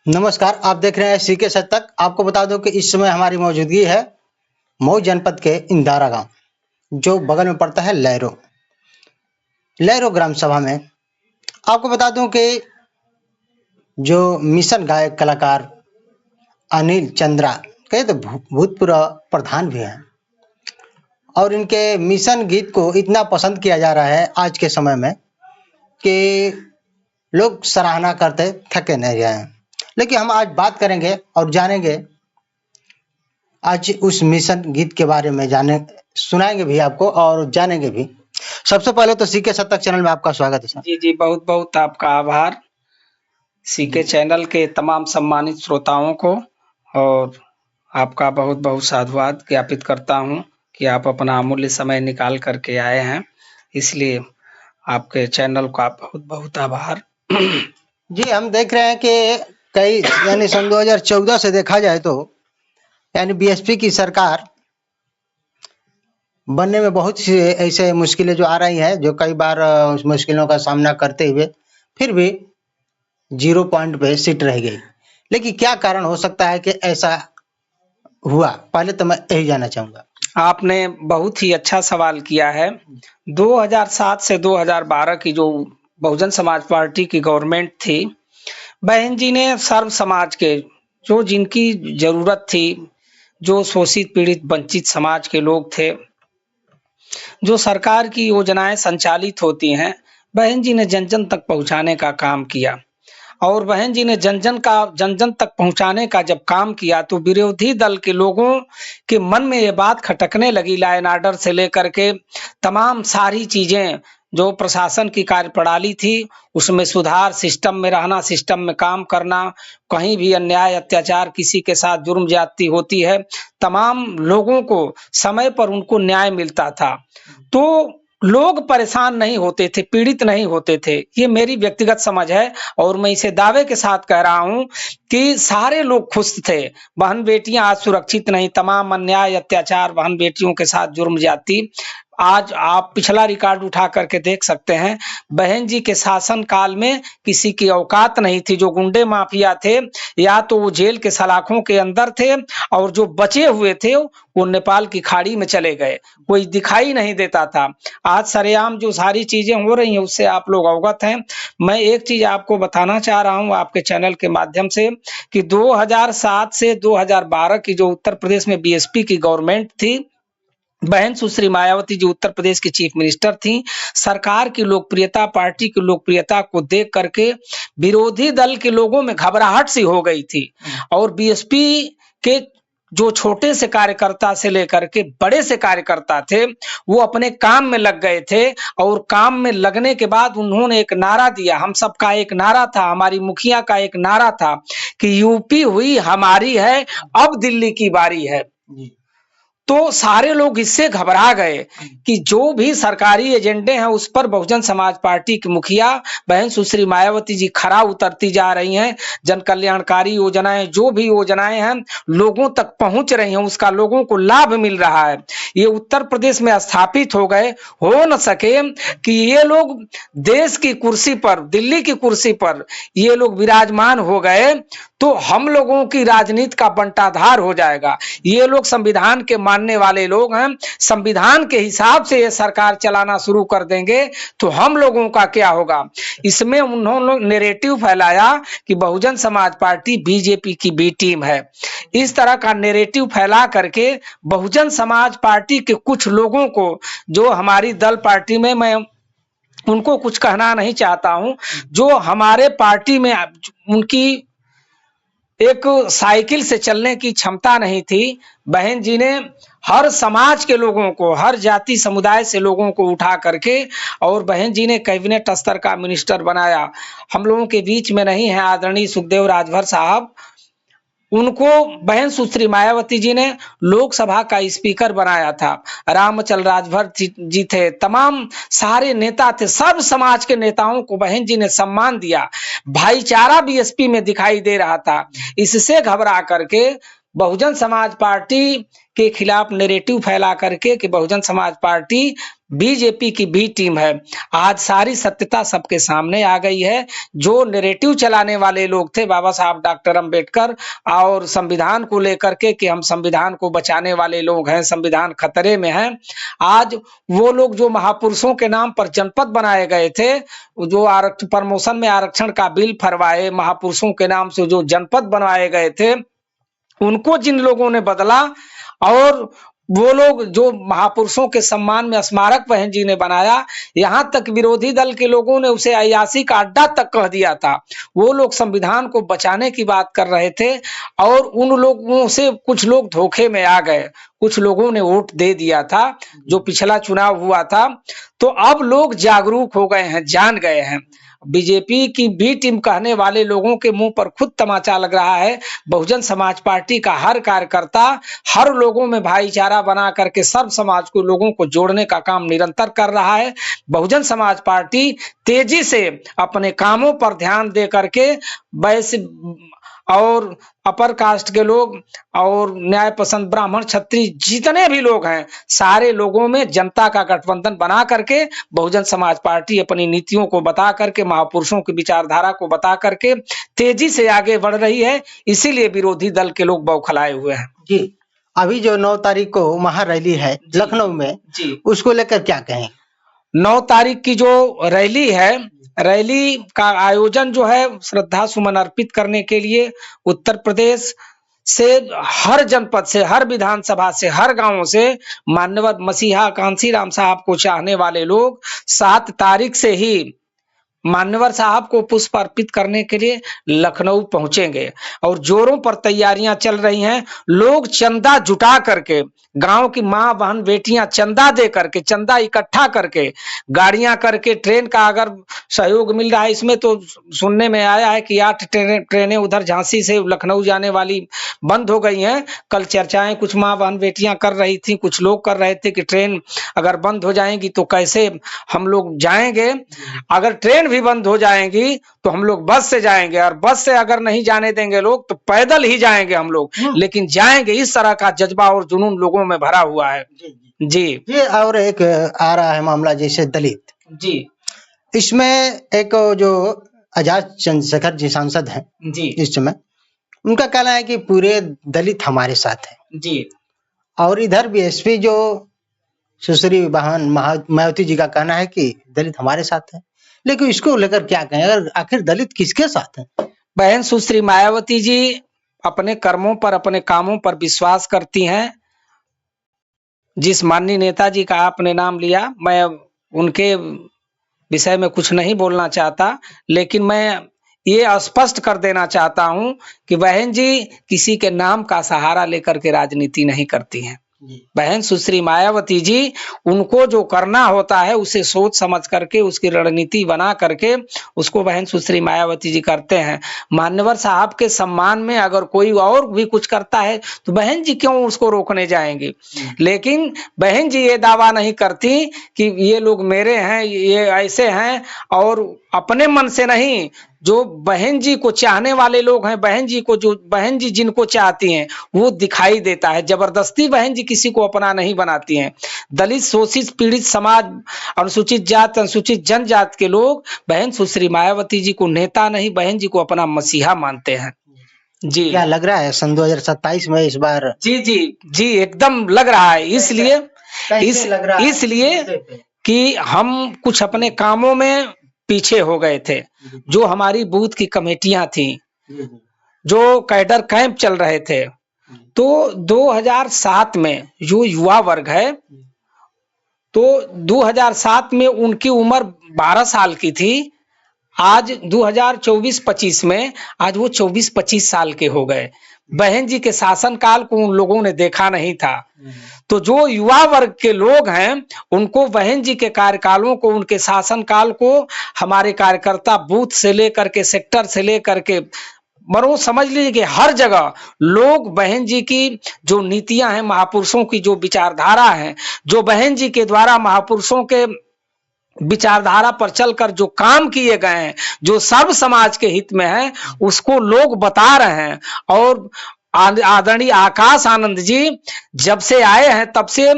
नमस्कार, आप देख रहे हैं सीके सच तक। आपको बता दूं कि इस समय हमारी मौजूदगी है मऊ जनपद के इंदारा गांव, जो बगल में पड़ता है लहरो ग्राम सभा में। आपको बता दूं कि जो मिशन गायक कलाकार अनिल चंद्रा कहे तो भूतपूर्व प्रधान भी हैं, और इनके मिशन गीत को इतना पसंद किया जा रहा है आज के समय में कि लोग सराहना करते थके नहीं रहे हैं। लेकिन हम आज बात करेंगे और जानेंगे आज उस मिशन गीत के बारे में, सुनाएंगे भी आपको और जानेंगे भी। सबसे पहले तो सीके सच तक चैनल में आपका स्वागत है सर। जी जी, बहुत बहुत आपका आभार सीके चैनल के तमाम सम्मानित श्रोताओं को, और आपका बहुत बहुत साधुवाद ज्ञापित करता हूं कि आप अपना अमूल्य समय निकाल करके आए हैं, इसलिए आपके चैनल का बहुत बहुत आभार। जी, हम देख रहे हैं कि कई यानी सन 2014 से देखा जाए तो यानी बीएसपी की सरकार बनने में बहुत सी ऐसे मुश्किलें जो आ रही हैं, जो कई बार उस मुश्किलों का सामना करते हुए फिर भी 0 पॉइंट पे सिट रह गई। लेकिन क्या कारण हो सकता है कि ऐसा हुआ? पहले तो मैं यही जानना चाहूंगा। आपने बहुत ही अच्छा सवाल किया है। 2007 से 2012 की जो बहुजन समाज पार्टी की गवर्नमेंट थी, बहन जी ने सर्व समाज के जो जिनकी जरूरत थी, जो शोषित पीड़ित वंचित समाज के लोग थे, जो सरकार की योजनाएं संचालित होती हैं, बहन जी ने जन जन तक पहुंचाने का काम किया। और बहन जी ने जन जन तक पहुंचाने का जब काम किया तो विरोधी दल के लोगों के मन में ये बात खटकने लगी, लॉ एंड ऑर्डर से लेकर के तमाम सारी चीजें, जो प्रशासन की कार्यप्रणाली थी उसमें सुधार, सिस्टम में रहना, सिस्टम में काम करना, कहीं भी अन्याय अत्याचार, किसी के साथ जुर्म ज्यादती होती है, तमाम लोगों को समय पर उनको न्याय मिलता था, तो लोग परेशान नहीं होते थे, पीड़ित नहीं होते थे। ये मेरी व्यक्तिगत समझ है और मैं इसे दावे के साथ कह रहा हूं कि सारे लोग खुश थे। बहन बेटियां आज सुरक्षित नहीं, तमाम अन्याय अत्याचार, बहन बेटियों के साथ जुर्म ज्यादती, आज आप पिछला रिकॉर्ड उठा करके देख सकते हैं। बहन जी के शासन काल में किसी की औकात नहीं थी। जो गुंडे माफिया थे या तो वो जेल के सलाखों के अंदर थे, और जो बचे हुए थे वो नेपाल की खाड़ी में चले गए, कोई दिखाई नहीं देता था। आज सरेआम जो सारी चीजें हो रही हैं उससे आप लोग अवगत हैं। मैं एक चीज आपको बताना चाह रहा हूं आपके चैनल के माध्यम से कि 2007 से 2012 की जो उत्तर प्रदेश में बीएसपी की गवर्नमेंट थी, बहन सुश्री मायावती जी उत्तर प्रदेश की चीफ मिनिस्टर थी। सरकार की लोकप्रियता, पार्टी की लोकप्रियता को देख करके विरोधी दल के लोगों में घबराहट सी हो गई थी, और बीएसपी के जो छोटे से कार्यकर्ता से लेकर के बड़े से कार्यकर्ता थे वो अपने काम में लग गए थे। और काम में लगने के बाद उन्होंने एक नारा दिया, हम सबका एक नारा था, हमारी मुखिया का एक नारा था कि यूपी हुई हमारी है, अब दिल्ली की बारी है। तो सारे लोग इससे घबरा गए कि जो भी सरकारी एजेंडे हैं उस पर बहुजन समाज पार्टी की मुखिया बहन सुश्री मायावती जी खरा उतरती जा रही हैं। जन कल्याणकारी योजनाएं, जो भी योजनाएं हैं लोगों तक पहुंच रही हैं, उसका लोगों को लाभ मिल रहा है। ये उत्तर प्रदेश में स्थापित हो गए। हो न सके कि ये लोग देश की कुर्सी पर, दिल्ली की कुर्सी पर ये लोग विराजमान हो गए तो हम लोगों की राजनीति का बंटाधार हो जाएगा। ये लोग संविधान के मानने वाले लोग हैं, संविधान के हिसाब से ये सरकार चलाना शुरू कर देंगे तो हम लोगों का क्या होगा। इसमें उन्होंने नैरेटिव फैलाया कि बहुजन समाज पार्टी बीजेपी की बी टीम है। इस तरह का नैरेटिव फैला करके बहुजन समाज पार्टी के कुछ लोगों को, जो हमारी दल पार्टी में, मैं उनको कुछ कहना नहीं चाहता हूं, जो हमारे पार्टी में उनकी एक साइकिल से चलने की क्षमता नहीं थी, बहन जी ने हर समाज के लोगों को, हर जाति समुदाय से लोगों को उठा करके, और बहन जी ने कैबिनेट स्तर का मिनिस्टर बनाया। हम लोगों के बीच में नहीं है आदरणीय सुखदेव राजभर साहब, उनको बहन सुश्री मायावती जी ने लोकसभा का स्पीकर बनाया था। रामचल राजभर जी थे, तमाम सारे नेता थे, सब समाज के नेताओं को बहन जी ने सम्मान दिया। भाईचारा बीएसपी में दिखाई दे रहा था। इससे घबरा करके बहुजन समाज पार्टी के खिलाफ नैरेटिव फैला करके कि बहुजन समाज पार्टी बीजेपी की बी टीम है। आज सारी सत्यता सबके सामने आ गई है। जो नैरेटिव चलाने वाले लोग थे बाबा साहब डॉक्टर अंबेडकर और संविधान को लेकर के कि हम संविधान को बचाने वाले लोग हैं, संविधान खतरे में है, आज वो लोग जो महापुरुषों के नाम पर जनपद बनाए गए थे, जो प्रमोशन में आरक्षण का बिल फरवाए, महापुरुषों के नाम से जो जनपद बनवाए गए थे, उनको जिन लोगों ने बदला और वो लोग जो महापुरुषों के सम्मान में स्मारक बहन जी ने बनाया, यहां तक विरोधी दल के लोगों ने उसे अय्याशी का अड्डा तक कह दिया था। वो लोग संविधान को बचाने की बात कर रहे थे और उन लोगों से कुछ लोग धोखे में आ गए, कुछ लोगों ने वोट दे दिया था जो पिछला चुनाव हुआ था। तो अब लोग जागरूक हो गए हैं, जान गए हैं। बीजेपी की बी टीम कहने वाले लोगों के मुंह पर खुद तमाचा लग रहा है। बहुजन समाज पार्टी का हर कार्यकर्ता हर लोगों में भाईचारा बना करके सर्व समाज को लोगों को जोड़ने का काम निरंतर कर रहा है। बहुजन समाज पार्टी तेजी से अपने कामों पर ध्यान दे करके वैसे और अपर कास्ट के लोग और न्याय पसंद ब्राह्मण क्षत्रिय जितने भी लोग हैं, सारे लोगों में जनता का गठबंधन बना करके बहुजन समाज पार्टी अपनी नीतियों को बता करके, महापुरुषों की विचारधारा को बता करके तेजी से आगे बढ़ रही है। इसीलिए विरोधी दल के लोग बौखलाए हुए हैं। जी, अभी जो 9 तारीख को महारैली है लखनऊ में, जी, उसको लेकर क्या कहें? 9 तारीख की जो रैली है, रैली का आयोजन जो है श्रद्धा सुमन अर्पित करने के लिए उत्तर प्रदेश से हर जनपद से, हर विधानसभा से, हर गांव से माननीय मसीहा कांशीराम साहब को चाहने वाले लोग 7 तारीख से ही मान्यवर साहब को पुष्प अर्पित करने के लिए लखनऊ पहुंचेंगे और जोरों पर तैयारियां चल रही हैं। लोग चंदा जुटा करके, गांव की मां बहन बेटियां चंदा दे करके, चंदा इकट्ठा करके, गाड़ियां करके, ट्रेन का अगर सहयोग मिल रहा है, इसमें तो सुनने में आया है कि 8 ट्रेनें उधर झांसी से लखनऊ जाने वाली बंद हो गई हैं। कल चर्चाएं कुछ मां बहन बेटियां कर रही थी, कुछ लोग कर रहे थे कि ट्रेन अगर बंद हो जाएंगी तो कैसे हम लोग जाएंगे। अगर ट्रेन भी बंद हो जाएंगी तो हम लोग बस से जाएंगे, और बस से अगर नहीं जाने देंगे लोग तो पैदल ही जाएंगे हम लोग, लेकिन जाएंगे। इस तरह का जज्बा और जुनून लोगों में भरा हुआ है। जी ये और एक आ रहा है मामला जैसे दलित, जी, इसमें एक जो आजाद चंद्रशेखर जी सांसद हैं जी, इस समय, उनका कहना है कि पूरे दलित हमारे साथ है। जी, और इधर बीएसपी जो सुश्री बहन मायावती जी का कहना है कि दलित हमारे साथ है। लेकिन इसको लेकर क्या कहें, अगर आखिर दलित किसके साथ है? बहन सुश्री मायावती जी अपने कर्मों पर, अपने कामों पर विश्वास करती हैं। जिस माननीय नेताजी का आपने नाम लिया, मैं उनके विषय में कुछ नहीं बोलना चाहता, लेकिन मैं ये स्पष्ट कर देना चाहता हूं कि बहन जी किसी के नाम का सहारा लेकर के राजनीति नहीं करती हैं। बहन सुश्री मायावती जी, उनको जो करना होता है उसे सोच समझ करके, उसकी रणनीति बना करके उसको बहन सुश्री मायावती जी करते हैं। मान्यवर साहब के सम्मान में अगर कोई और भी कुछ करता है तो बहन जी क्यों उसको रोकने जाएंगी। लेकिन बहन जी ये दावा नहीं करती कि ये लोग मेरे हैं, ये ऐसे हैं, और अपने मन से नहीं, जो बहन जी को चाहने वाले लोग हैं, बहन जी को, जो बहन जी जिनको चाहती हैं वो दिखाई देता है। जबरदस्ती बहन जी किसी को अपना नहीं बनाती हैं। दलित, शोषित, पीड़ित समाज, अनुसूचित जात, अनुसूचित जनजात के लोग बहन सुश्री मायावती जी को नेता नहीं, बहन जी को अपना मसीहा मानते हैं। जी, क्या लग रहा है सन 2027 में इस बार? जी जी जी, एकदम लग रहा है। इसलिए कि हम कुछ अपने कामों में पीछे हो गए थे। जो हमारी बूथ की कमेटियां थी, जो कैडर कैंप चल रहे थे, तो 2007 में जो युवा वर्ग है, तो 2007 में उनकी उम्र 12 साल की थी। आज 2024-25 में आज वो 24-25 साल के हो गए। बहन जी के शासनकाल को उन लोगों ने देखा नहीं था। तो जो युवा वर्ग के लोग हैं, उनको बहन जी के कार्यकालों को, उनके शासनकाल को हमारे कार्यकर्ता बूथ से लेकर के, सेक्टर से लेकर के, मरो समझ लीजिए कि हर जगह लोग बहन जी की जो नीतियां हैं, महापुरुषों की जो विचारधारा है, जो बहन जी के द्वारा महापुरुषों के विचारधारा पर चलकर जो काम किए गए हैं, जो सर्व समाज के हित में है, उसको लोग बता रहे हैं। और आदरणीय आकाश आनंद जी जब से आए हैं तब से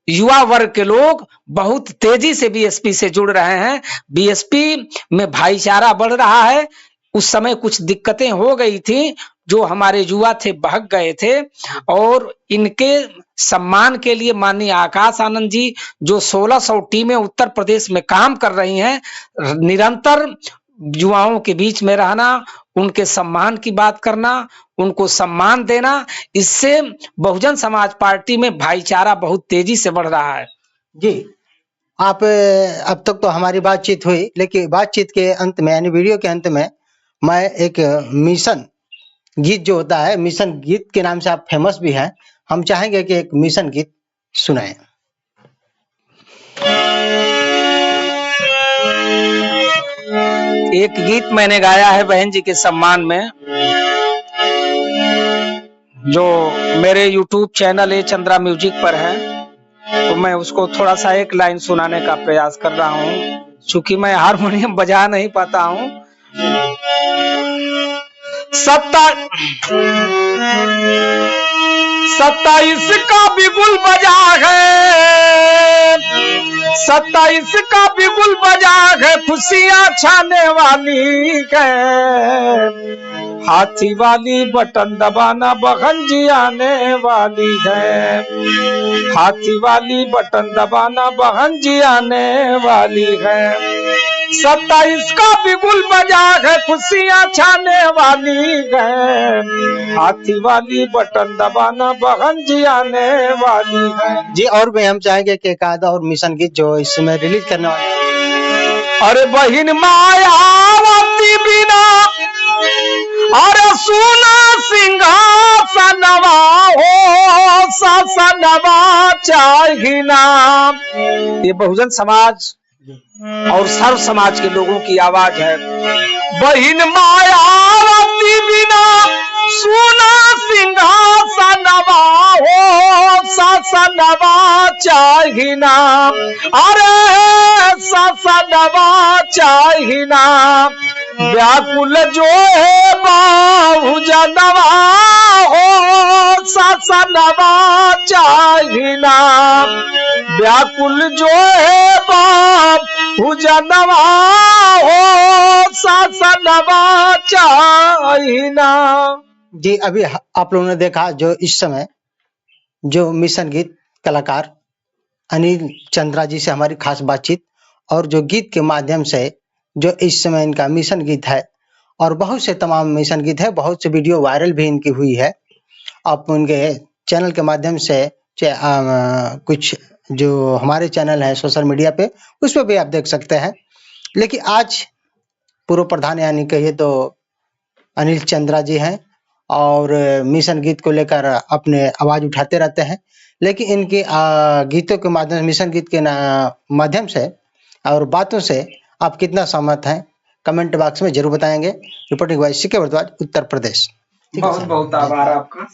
युवा वर्ग के लोग बहुत तेजी से बीएसपी से जुड़ रहे हैं। बीएसपी में भाईचारा बढ़ रहा है। उस समय कुछ दिक्कतें हो गई थी, जो हमारे युवा थे बहक गए थे, और इनके सम्मान के लिए माननीय आकाश आनंद जी जो 1600 टीमें उत्तर प्रदेश में काम कर रही हैं, निरंतर युवाओं के बीच में रहना, उनके सम्मान की बात करना, उनको सम्मान देना, इससे बहुजन समाज पार्टी में भाईचारा बहुत तेजी से बढ़ रहा है। जी, आप अब तक तो हमारी बातचीत हुई, लेकिन बातचीत के अंत में यानी वीडियो के अंत में मैं एक मिशन गीत जो होता है, मिशन गीत के नाम से आप फेमस भी हैं, हम चाहेंगे कि एक मिशन गीत सुनाएं। एक गीत मैंने गाया है बहन जी के सम्मान में, जो मेरे YouTube चैनल ए चंद्रा म्यूजिक पर है, तो मैं उसको थोड़ा सा एक लाइन सुनाने का प्रयास कर रहा हूँ, चूंकि मैं हारमोनियम बजा नहीं पाता हूँ। 27 का बिगुल बजा है, 27 का बिगुल बजा है, खुशियां छाने वाली है, हाथी वाली बटन दबाना बहन जी आने वाली है, हाथी वाली बटन दबाना बहन जी आने वाली है। 27 का बिगुल बजा है, खुशियां छाने वाली है, हाथी वाली बटन दबाना बहन जी आने वाली है। जी, और भी हम चाहेंगे कि एक आधा और मिशन गीत जो इस समय रिलीज करने वाले हैं। अरे बहिन मायावती बिना, अरे सुना सिंहासनवा हो, ससनवा चाहिना। ये बहुजन समाज और सर्व समाज के लोगों की आवाज है। बहिन मायावती बिना सुना सिंहासनवा हो, ससनवा चाहिना, अरे ससनवा चाहिना। व्याकुल जो है बहुजनवा हो, ससनवा चाहिना, व्याकुल जो है बहुजनवा हो, ससनवा चाहिना। जी, अभी आप लोगों ने देखा जो इस समय जो मिशन गीत कलाकार अनिल चंद्रा जी से हमारी खास बातचीत, और जो गीत के माध्यम से जो इस समय इनका मिशन गीत है, और बहुत से तमाम मिशन गीत है, बहुत से वीडियो वायरल भी इनकी हुई है। आप उनके चैनल के माध्यम से कुछ जो हमारे चैनल है सोशल मीडिया पे, उस पर भी आप देख सकते हैं। लेकिन आज पूर्व प्रधान यानी कहिए तो अनिल चंद्रा जी हैं, और मिशन गीत को लेकर अपने आवाज उठाते रहते हैं। लेकिन इनके गीतों के माध्यम से, मिशन गीत के माध्यम से और बातों से आप कितना सहमत हैं, कमेंट बॉक्स में जरूर बताएंगे। Reporting bye C K Bhardwaj, Uttar Pradesh. बहुत बहुत आभार आपका।